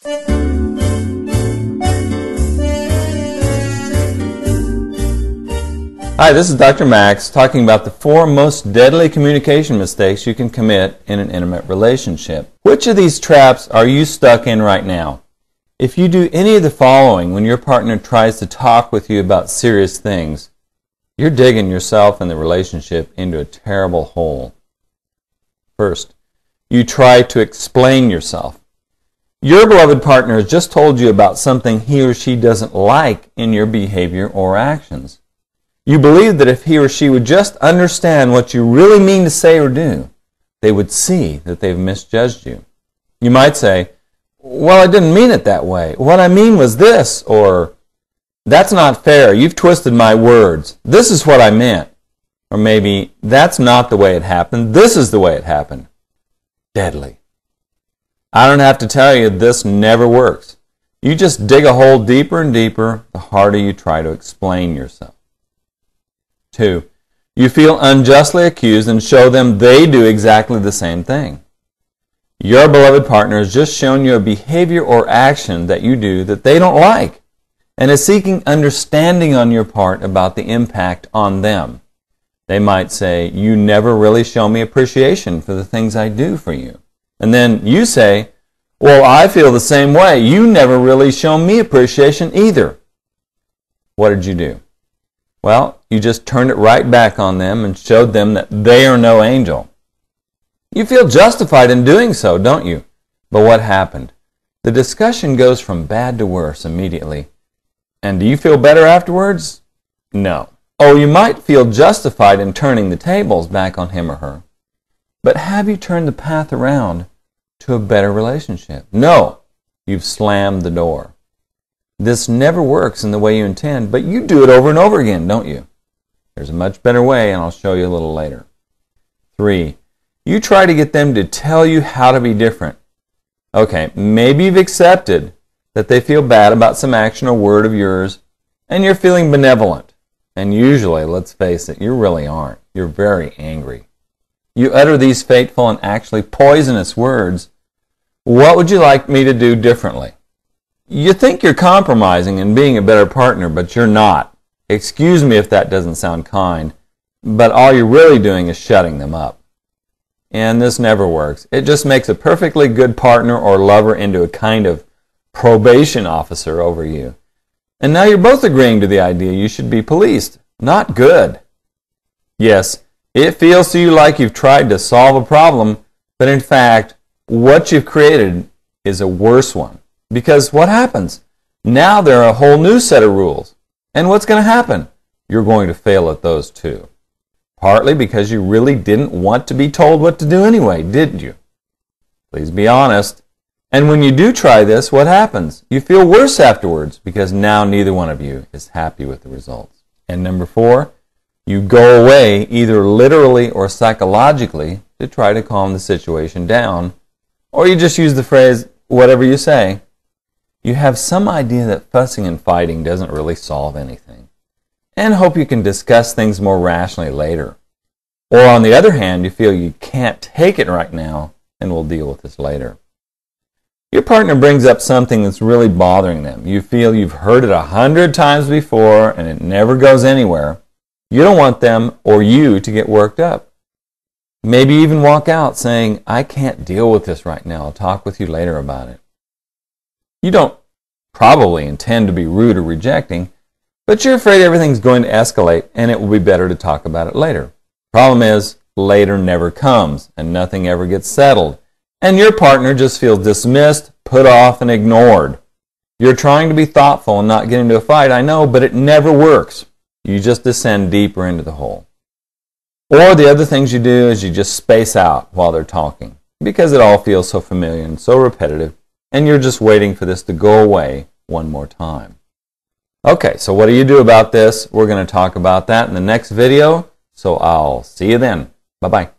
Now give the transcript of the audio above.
Hi, this is Dr. Max talking about the 4 most deadly communication mistakes you can commit in an intimate relationship. Which of these traps are you stuck in right now? If you do any of the following when your partner tries to talk with you about serious things, you're digging yourself and the relationship into a terrible hole. First, you try to explain yourself. Your beloved partner has just told you about something he or she doesn't like in your behavior or actions. You believe that if he or she would just understand what you really mean to say or do, they would see that they've misjudged you. You might say, "Well, I didn't mean it that way. What I mean was this," or "That's not fair. You've twisted my words. This is what I meant." Or maybe, "That's not the way it happened. This is the way it happened." Deadly. I don't have to tell you, this never works. You just dig a hole deeper and deeper the harder you try to explain yourself. 2. You feel unjustly accused and show them they do exactly the same thing. Your beloved partner has just shown you a behavior or action that you do that they don't like and is seeking understanding on your part about the impact on them. They might say, "You never really show me appreciation for the things I do for you." And then you say, "Well, I feel the same way. You never really show me appreciation either." What did you do? Well, you just turned it right back on them and showed them that they are no angel. You feel justified in doing so, don't you? But what happened? The discussion goes from bad to worse immediately. And do you feel better afterwards? No. Oh, you might feel justified in turning the tables back on him or her. But have you turned the path around to a better relationship? No. You've slammed the door. This never works in the way you intend, but you do it over and over again, don't you? There's a much better way, and I'll show you a little later. 3. You try to get them to tell you how to be different. Okay, maybe you've accepted that they feel bad about some action or word of yours, and you're feeling benevolent. And usually, let's face it, you really aren't. You're very angry. You utter these fateful and actually poisonous words. "What would you like me to do differently?" You think you're compromising and being a better partner, but you're not. Excuse me if that doesn't sound kind, but all you're really doing is shutting them up. And this never works. It just makes a perfectly good partner or lover into a kind of probation officer over you. And now you're both agreeing to the idea you should be policed. Not good. Yes, it feels to you like you've tried to solve a problem, but in fact, what you've created is a worse one. Because what happens? Now there are a whole new set of rules. And what's going to happen? You're going to fail at those too. Partly because you really didn't want to be told what to do anyway, didn't you? Please be honest. And when you do try this, what happens? You feel worse afterwards because now neither one of you is happy with the results. And number 4, you go away either literally or psychologically to try to calm the situation down, or you just use the phrase, "whatever you say." You have some idea that fussing and fighting doesn't really solve anything, and hope you can discuss things more rationally later. Or on the other hand, you feel you can't take it right now, and we'll deal with this later. Your partner brings up something that's really bothering them. You feel you've heard it 100 times before, and it never goes anywhere. You don't want them or you to get worked up. Maybe even walk out saying, "I can't deal with this right now. I'll talk with you later about it." You don't probably intend to be rude or rejecting, but you're afraid everything's going to escalate and it will be better to talk about it later. Problem is, later never comes and nothing ever gets settled, and your partner just feels dismissed, put off, and ignored. You're trying to be thoughtful and not get into a fight, I know, but it never works. You just descend deeper into the hole. Or the other things you do is you just space out while they're talking because it all feels so familiar and so repetitive, and you're just waiting for this to go away one more time. Okay, so what do you do about this? We're going to talk about that in the next video, so I'll see you then. Bye-bye.